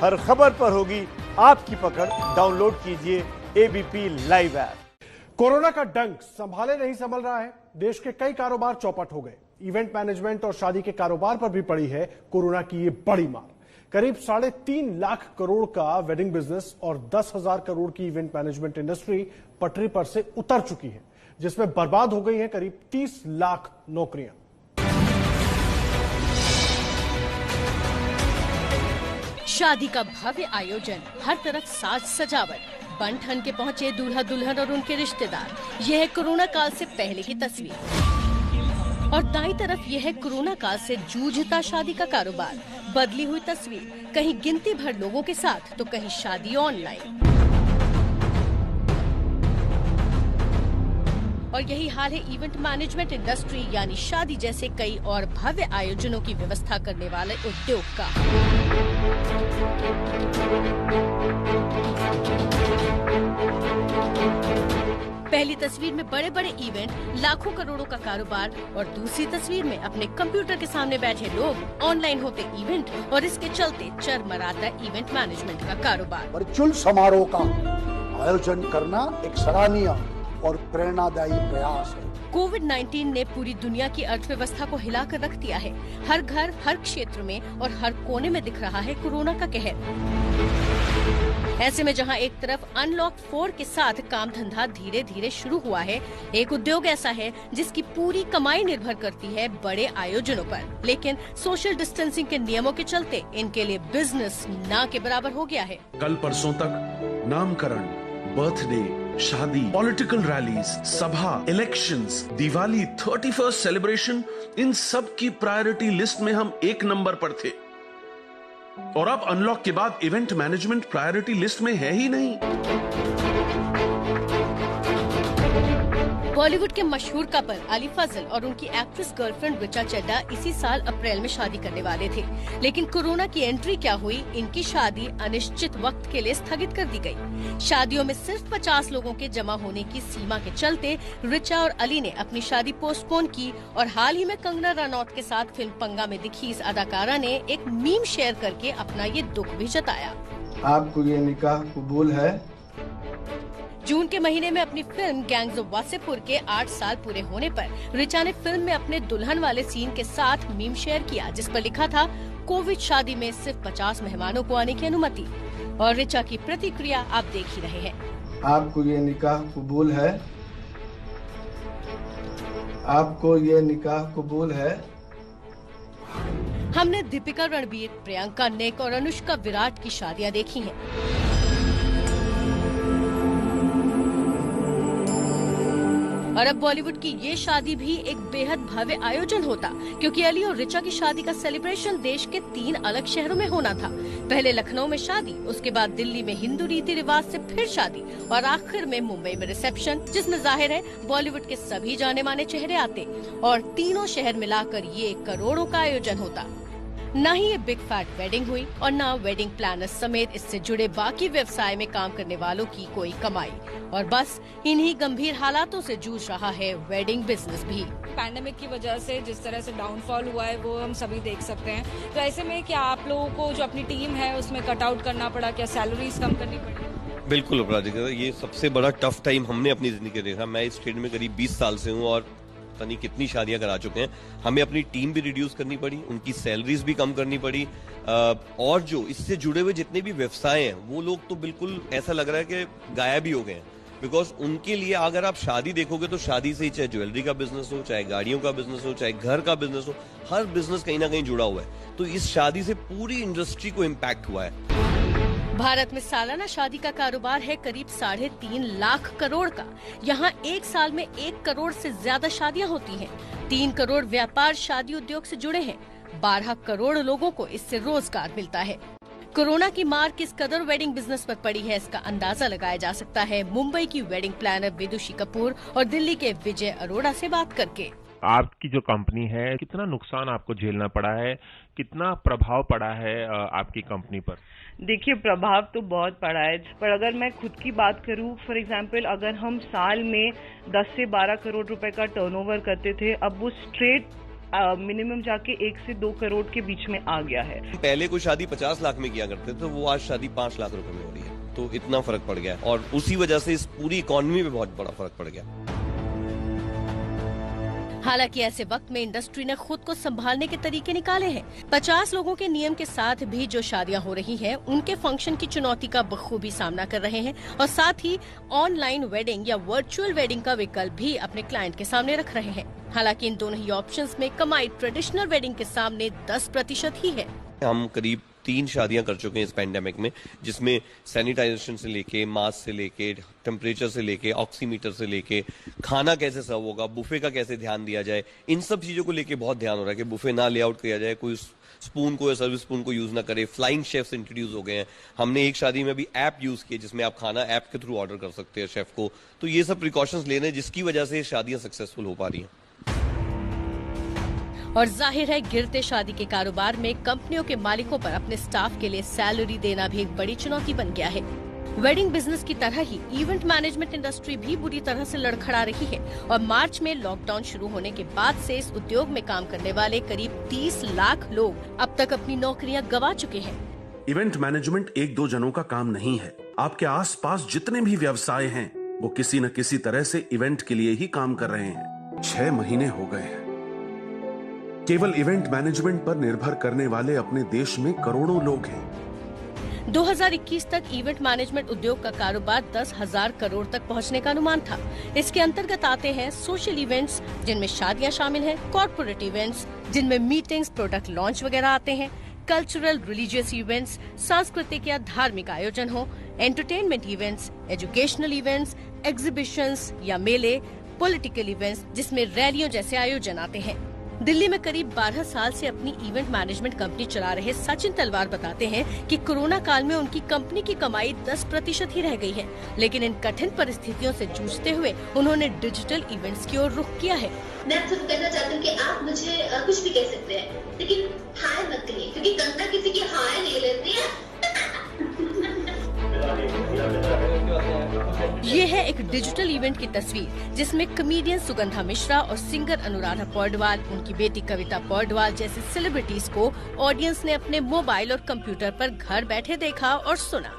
हर खबर पर होगी आपकी पकड़। डाउनलोड कीजिए एबीपी लाइव ऐप। कोरोना का डंक संभाले नहीं संभल रहा है। देश के कई कारोबार चौपट हो गए। इवेंट मैनेजमेंट और शादी के कारोबार पर भी पड़ी है कोरोना की ये बड़ी मार। करीब 3.5 लाख करोड़ का वेडिंग बिजनेस और 10,000 करोड़ की इवेंट मैनेजमेंट इंडस्ट्री पटरी पर से उतर चुकी है, जिसमें बर्बाद हो गई है करीब 30 लाख नौकरियां। शादी का भव्य आयोजन, हर तरफ साज सजावट, बन ठन के पहुंचे दूल्हा दुल्हन और उनके रिश्तेदार। यह है कोरोना काल से पहले की तस्वीर। और दाईं तरफ यह है कोरोना काल से जूझता शादी का कारोबार। बदली हुई तस्वीर, कहीं गिनती भर लोगों के साथ तो कहीं शादी ऑनलाइन। और यही हाल है इवेंट मैनेजमेंट इंडस्ट्री यानी शादी जैसे कई और भव्य आयोजनों की व्यवस्था करने वाले उद्योग का। पहली तस्वीर में बड़े बड़े इवेंट, लाखों करोड़ों का कारोबार और दूसरी तस्वीर में अपने कंप्यूटर के सामने बैठे लोग, ऑनलाइन होते इवेंट और इसके चलते चरमराता इवेंट मैनेजमेंट का कारोबार। वर्चुअल समारोह का आयोजन करना एक सराहनीय और प्रेरणादायी प्रयास है। कोविड-19 ने पूरी दुनिया की अर्थव्यवस्था को हिलाकर रख दिया है। हर घर, हर क्षेत्र में और हर कोने में दिख रहा है कोरोना का कहर। ऐसे में जहां एक तरफ अनलॉक 4 के साथ काम धंधा धीरे धीरे शुरू हुआ है, एक उद्योग ऐसा है जिसकी पूरी कमाई निर्भर करती है बड़े आयोजनों पर। लेकिन सोशल डिस्टेंसिंग के नियमों के चलते इनके लिए बिजनेस ना के बराबर हो गया है। कल परसों तक नामकरण, बर्थडे, शादी, पॉलिटिकल रैलीज, सभा, इलेक्शंस, दिवाली, 31st सेलिब्रेशन, इन सब की प्रायोरिटी लिस्ट में हम 1 नंबर पर थे। और अब अनलॉक के बाद इवेंट मैनेजमेंट प्रायोरिटी लिस्ट में है ही नहीं। बॉलीवुड के मशहूर कपल अली फजल और उनकी एक्ट्रेस गर्लफ्रेंड रिचा चड्ढा इसी साल अप्रैल में शादी करने वाले थे, लेकिन कोरोना की एंट्री क्या हुई, इनकी शादी अनिश्चित वक्त के लिए स्थगित कर दी गई। शादियों में सिर्फ 50 लोगों के जमा होने की सीमा के चलते रिचा और अली ने अपनी शादी पोस्टपोन की। और हाल ही में कंगना रनौत के साथ फिल्म पंगा में दिखी इस अदाकारा ने एक मीम शेयर करके अपना ये दुख भी जताया। आपको ये निकाह कबूल है? जून के महीने में अपनी फिल्म गैंग्स ऑफ वासेपुर के 8 साल पूरे होने पर रिचा ने फिल्म में अपने दुल्हन वाले सीन के साथ मीम शेयर किया, जिस पर लिखा था कोविड शादी में सिर्फ 50 मेहमानों को आने की अनुमति। और रिचा की प्रतिक्रिया आप देख ही रहे हैं। आपको ये निकाह कबूल है? आपको ये निकाह कबूल है? हमने दीपिका, रणबीर, प्रियंका, निक और अनुष्का विराट की शादियां देखी हैं। और अब बॉलीवुड की ये शादी भी एक बेहद भव्य आयोजन होता, क्योंकि अली और रिचा की शादी का सेलिब्रेशन देश के 3 अलग शहरों में होना था। पहले लखनऊ में शादी, उसके बाद दिल्ली में हिंदू रीति रिवाज से फिर शादी और आखिर में मुंबई में रिसेप्शन, जिसमें जाहिर है बॉलीवुड के सभी जाने माने चेहरे आते और तीनों शहर मिलाकर ये करोड़ों का आयोजन होता। न ही ये बिग फैट वेडिंग हुई और न वेडिंग प्लानर्स समेत इससे जुड़े बाकी व्यवसाय में काम करने वालों की कोई कमाई। और बस इन्हीं गंभीर हालातों से जूझ रहा है वेडिंग बिजनेस भी। पैंडेमिक की वजह से जिस तरह से डाउनफॉल हुआ है वो हम सभी देख सकते हैं। तो ऐसे में क्या आप लोगों को जो अपनी टीम है उसमें कट आउट करना पड़ा, क्या सैलरीज कम करनी पड़ी? बिल्कुल अपराजिता, ये सबसे बड़ा टफ टाइम हमने अपनी जिंदगी में देखा। मैं इस फील्ड में करीब 20 साल से हूँ और पता नहीं कितनी शादियां करा चुके हैं। हमें अपनी टीम भी रिड्यूस करनी पड़ी, उनकी सैलरीज भी कम करनी पड़ी। और जो इससे जुड़े हुए जितने भी व्यवसाय हैं वो लोग तो बिल्कुल ऐसा लग रहा है कि गायब ही हो गए हैं। बिकॉज उनके लिए अगर आप शादी देखोगे तो शादी से ही चाहे ज्वेलरी का बिजनेस हो, चाहे गाड़ियों का बिजनेस हो, चाहे घर का बिजनेस हो, हर बिजनेस कहीं ना कहीं जुड़ा हुआ है। तो इस शादी से पूरी इंडस्ट्री को इम्पैक्ट हुआ है। भारत में सालाना शादी का कारोबार है करीब 3.5 लाख करोड़ का। यहाँ एक साल में 1 करोड़ से ज्यादा शादियाँ होती हैं। 3 करोड़ व्यापार शादी उद्योग से जुड़े हैं। 12 करोड़ लोगों को इससे रोजगार मिलता है। कोरोना की मार किस कदर वेडिंग बिजनेस पर पड़ी है, इसका अंदाजा लगाया जा सकता है मुंबई की वेडिंग प्लानर विदुषी कपूर और दिल्ली के विजय अरोड़ा से बात करके। आपकी जो कंपनी है, कितना नुकसान आपको झेलना पड़ा है, कितना प्रभाव पड़ा है आपकी कंपनी पर? देखिए, प्रभाव तो बहुत पड़ा है, पर अगर मैं खुद की बात करूं, फॉर एग्जांपल अगर हम साल में 10 से 12 करोड़ रुपए का टर्नओवर करते थे, अब वो स्ट्रेट मिनिमम जाके 1 से 2 करोड़ के बीच में आ गया है। पहले कोई शादी 50 लाख में किया करते थे, तो वो आज शादी 5 लाख रुपए में हो रही है। तो इतना फर्क पड़ गया और उसी वजह से इस पूरी इकोनॉमी में बहुत बड़ा फर्क पड़ गया। हालांकि ऐसे वक्त में इंडस्ट्री ने खुद को संभालने के तरीके निकाले हैं। 50 लोगों के नियम के साथ भी जो शादियां हो रही हैं, उनके फंक्शन की चुनौती का बखूबी सामना कर रहे हैं और साथ ही ऑनलाइन वेडिंग या वर्चुअल वेडिंग का विकल्प भी अपने क्लाइंट के सामने रख रहे हैं। हालांकि इन दोनों ही ऑप्शंस में कमाई ट्रेडिशनल वेडिंग के सामने 10% ही है। हम करीब 3 शादियां कर चुके हैं इस पेंडेमिक में, जिसमें सैनिटाइजेशन से लेके, मास्क से लेके, टेम्परेचर से लेके, ऑक्सीमीटर से लेके, खाना कैसे सर्व होगा, बुफे का कैसे ध्यान दिया जाए, इन सब चीजों को लेके बहुत ध्यान हो रहा है कि बुफे ना लेआउट किया जाए, कोई स्पून को या सर्विस स्पून को यूज ना करे। फ्लाइंग शेफ्स इंट्रोड्यूस हो गए हैं। हमने एक शादी में भी ऐप यूज किए जिसमें आप खाना ऐप के थ्रू ऑर्डर कर सकते हैं शेफ को। तो ये सब प्रिकॉशंस लेने हैं, जिसकी वजह से शादियां सक्सेसफुल हो पा रही हैं। और जाहिर है गिरते शादी के कारोबार में कंपनियों के मालिकों पर अपने स्टाफ के लिए सैलरी देना भी एक बड़ी चुनौती बन गया है। वेडिंग बिजनेस की तरह ही इवेंट मैनेजमेंट इंडस्ट्री भी बुरी तरह से लड़खड़ा रही है और मार्च में लॉकडाउन शुरू होने के बाद से इस उद्योग में काम करने वाले करीब 30 लाख लोग अब तक अपनी नौकरियां गंवा चुके हैं। इवेंट मैनेजमेंट 1-2 जनों का काम नहीं है। आपके आसपास जितने भी व्यवसाय हैं, वो किसी न किसी तरह से इवेंट के लिए ही काम कर रहे हैं। 6 महीने हो गए हैं। केवल इवेंट मैनेजमेंट पर निर्भर करने वाले अपने देश में करोड़ों लोग हैं। 2021 तक इवेंट मैनेजमेंट उद्योग का कारोबार 10,000 करोड़ तक पहुंचने का अनुमान था। इसके अंतर्गत आते हैं सोशल इवेंट्स, जिनमें शादियां शामिल हैं, कॉर्पोरेट इवेंट्स, जिनमें मीटिंग्स, प्रोडक्ट लॉन्च वगैरह आते हैं, कल्चरल रिलीजियस इवेंट्स, सांस्कृतिक या धार्मिक आयोजन हो, entertainment events, educational events, exhibitions या मेले, पॉलिटिकल इवेंट्स, जिसमें रैलियों जैसे आयोजन आते हैं। दिल्ली में करीब 12 साल से अपनी इवेंट मैनेजमेंट कंपनी चला रहे सचिन तलवार बताते हैं कि कोरोना काल में उनकी कंपनी की कमाई 10% ही रह गई है, लेकिन इन कठिन परिस्थितियों से जूझते हुए उन्होंने डिजिटल इवेंट्स की ओर रुख किया है। मैं आपसे कहना चाहती हूँ कि आप मुझे कुछ भी कह सकते हैं, लेकिन हाय मत करिए, क्योंकि गंगा किसी की हाय नहीं लेती है। ये है एक डिजिटल इवेंट की तस्वीर, जिसमें कमेडियन सुगंधा मिश्रा और सिंगर अनुराधा पौडवाल, उनकी बेटी कविता पौडवाल जैसे सेलिब्रिटीज को ऑडियंस ने अपने मोबाइल और कंप्यूटर पर घर बैठे देखा और सुना।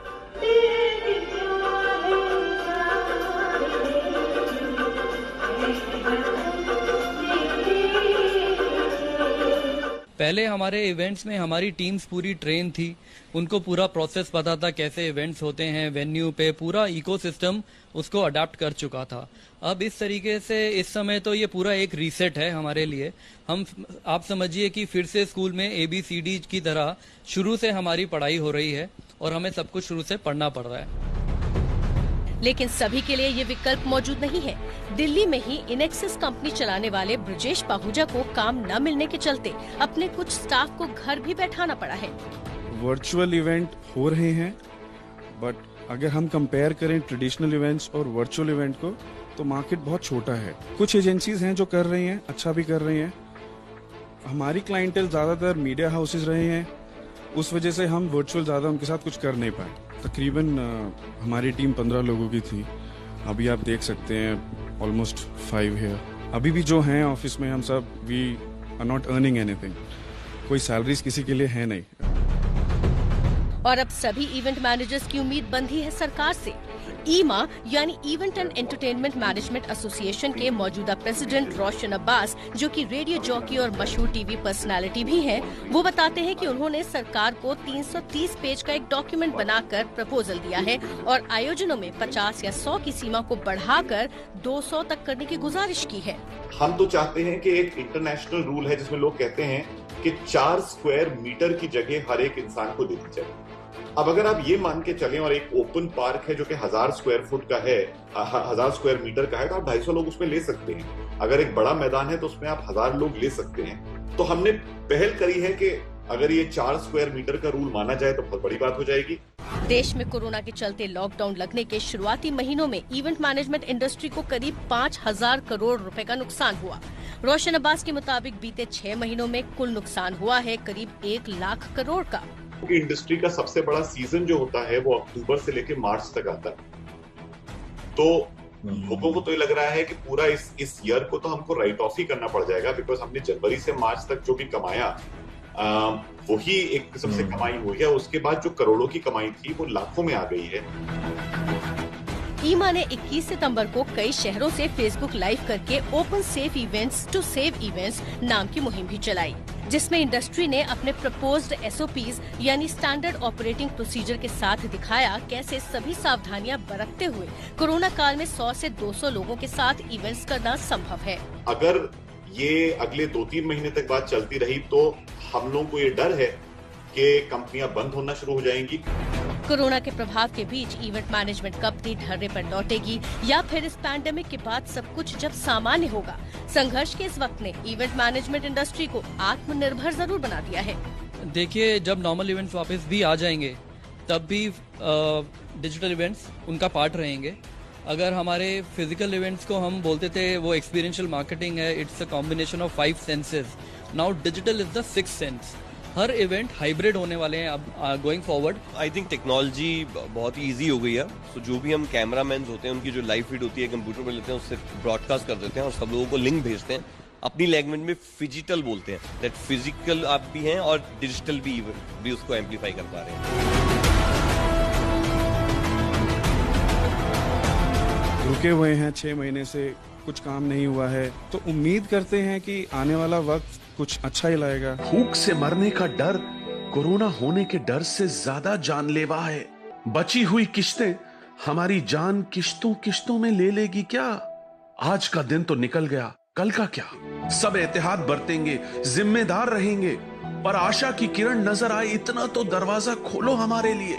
पहले हमारे इवेंट्स में हमारी टीम्स पूरी ट्रेन थी, उनको पूरा प्रोसेस पता था कैसे इवेंट्स होते हैं, वेन्यू पे पूरा इकोसिस्टम उसको अडाप्ट कर चुका था। अब इस तरीके से इस समय तो ये पूरा एक रीसेट है हमारे लिए। आप समझिए कि फिर से स्कूल में ABCD की तरह शुरू से हमारी पढ़ाई हो रही है और हमें सब कुछ शुरू से पढ़ना पड़ रहा है। लेकिन सभी के लिए ये विकल्प मौजूद नहीं है। दिल्ली में ही इनेक्सिस कंपनी चलाने वाले ब्रजेश पाहुजा को काम न मिलने के चलते अपने कुछ स्टाफ को घर भी बैठाना पड़ा है। वर्चुअल इवेंट हो रहे हैं, बट अगर हम कंपेयर करें ट्रेडिशनल इवेंट्स और वर्चुअल इवेंट को, तो मार्केट बहुत छोटा है। कुछ एजेंसीज हैं जो कर रही हैं, अच्छा भी कर रही हैं। हमारी क्लाइंटेल ज्यादातर मीडिया हाउसेज रहे हैं, उस वजह से हम वर्चुअल ज्यादा उनके साथ कुछ कर नहीं पाए। तकरीबन हमारी टीम 15 लोगों की थी, अभी आप देख सकते हैं ऑलमोस्ट 5 है। अभी भी जो हैं ऑफिस में, हम सब we are not earning anything, कोई सैलरीज किसी के लिए है नहीं। और अब सभी इवेंट मैनेजर्स की उम्मीद बंधी है सरकार से। ईमा यानी event and entertainment management association के मौजूदा प्रेसिडेंट रोशन अब्बास, जो कि रेडियो जॉकी और मशहूर टीवी पर्सनालिटी भी हैं, वो बताते हैं कि उन्होंने सरकार को 330 पेज का एक डॉक्यूमेंट बनाकर प्रपोजल दिया है और आयोजनों में 50 या 100 की सीमा को बढ़ाकर 200 तक करने की गुजारिश की है। हम तो चाहते हैं कि एक इंटरनेशनल रूल है जिसमें लोग कहते हैं कि 4 स्क्वायर मीटर की जगह हर एक इंसान को देनी चाहिए। अब अगर आप ये मान के चलें और एक ओपन पार्क है जो कि 1000 स्क्वायर फुट का है, 1000 स्क्वायर मीटर का है, तो आप 250 लोग उसमें ले सकते हैं। अगर एक बड़ा मैदान है तो उसमें आप 1000 लोग ले सकते हैं। तो हमने पहल करी है कि अगर ये 4 स्क्वायर मीटर का रूल माना जाए तो बहुत बड़ी बात हो जाएगी। देश में कोरोना के चलते लॉकडाउन लगने के शुरुआती महीनों में इवेंट मैनेजमेंट इंडस्ट्री को करीब 5000 करोड़ रुपए का नुकसान हुआ। रोशन अब्बास के मुताबिक बीते 6 महीनों में कुल नुकसान हुआ है करीब 1 लाख करोड़ का। इंडस्ट्री का सबसे बड़ा सीजन जो होता है वो अक्टूबर से लेकर मार्च तक आता है। तो लोगों को तो ये लग रहा है कि पूरा इस ईयर को तो हमको राइट ऑफ ही करना पड़ जाएगा, बिकॉज हमने जनवरी से मार्च तक जो भी कमाया वही एक किस्म से कमाई हुई है। उसके बाद जो करोड़ों की कमाई थी वो लाखों में आ गई है। ईमा ने 21 सितंबर को कई शहरों से फेसबुक लाइव करके open safe events to save events नाम की मुहिम भी चलाई, जिसमें इंडस्ट्री ने अपने प्रपोज्ड SOPs यानी स्टैंडर्ड ऑपरेटिंग प्रोसीजर के साथ दिखाया कैसे सभी सावधानियां बरतते हुए कोरोना काल में 100 से 200 लोगों के साथ इवेंट्स करना संभव है। अगर ये अगले 2-3 महीने तक बात चलती रही तो हम लोगों को ये डर है कि कंपनियां बंद होना शुरू हो जाएंगी। कोरोना के प्रभाव के बीच इवेंट मैनेजमेंट कंपनी ढर्रे पर लौटेगी या फिर इस पैंडेमिक के बाद सब कुछ जब सामान्य होगा। संघर्ष के इस वक्त ने इवेंट मैनेजमेंट इंडस्ट्री को आत्मनिर्भर जरूर बना दिया है। देखिए, जब नॉर्मल इवेंट्स वापस भी आ जाएंगे तब भी डिजिटल इवेंट्स उनका पार्ट रहेंगे। अगर हमारे फिजिकल इवेंट्स को हम बोलते थे वो एक्सपीरियंशियल मार्केटिंग है, it's a combination of 5 senses. Now digital is the 6th sense. Her event hybrid होने वाले हैं अब going forward. I think technology बहुत ही ईजी हो गई है। तो जो भी हम कैमरामैन होते हैं उनकी जो लाइव फीड होती है कंप्यूटर पर लेते हैं, उससे ब्रॉडकास्ट कर देते हैं और सब लोगों को लिंक भेजते हैं। अपनी लैंग्वेज में फिजिटल बोलते हैं, दैट फिजिकल आप भी हैं और डिजिटल भी उसको एम्पलीफाई कर पा रहे हैं। रुके हुए हैं 6 महीने से, कुछ काम नहीं हुआ है, तो उम्मीद करते हैं कि आने वाला वक्त कुछ अच्छा ही लाएगा। भूख से मरने का डर कोरोना होने के डर से ज्यादा जानलेवा है। बची हुई किश्तें हमारी जान किश्तों किश्तों में ले लेगी क्या? आज का दिन तो निकल गया, कल का क्या? सब एहतियात बरतेंगे, जिम्मेदार रहेंगे, पर आशा की किरण नजर आए इतना तो दरवाजा खोलो हमारे लिए।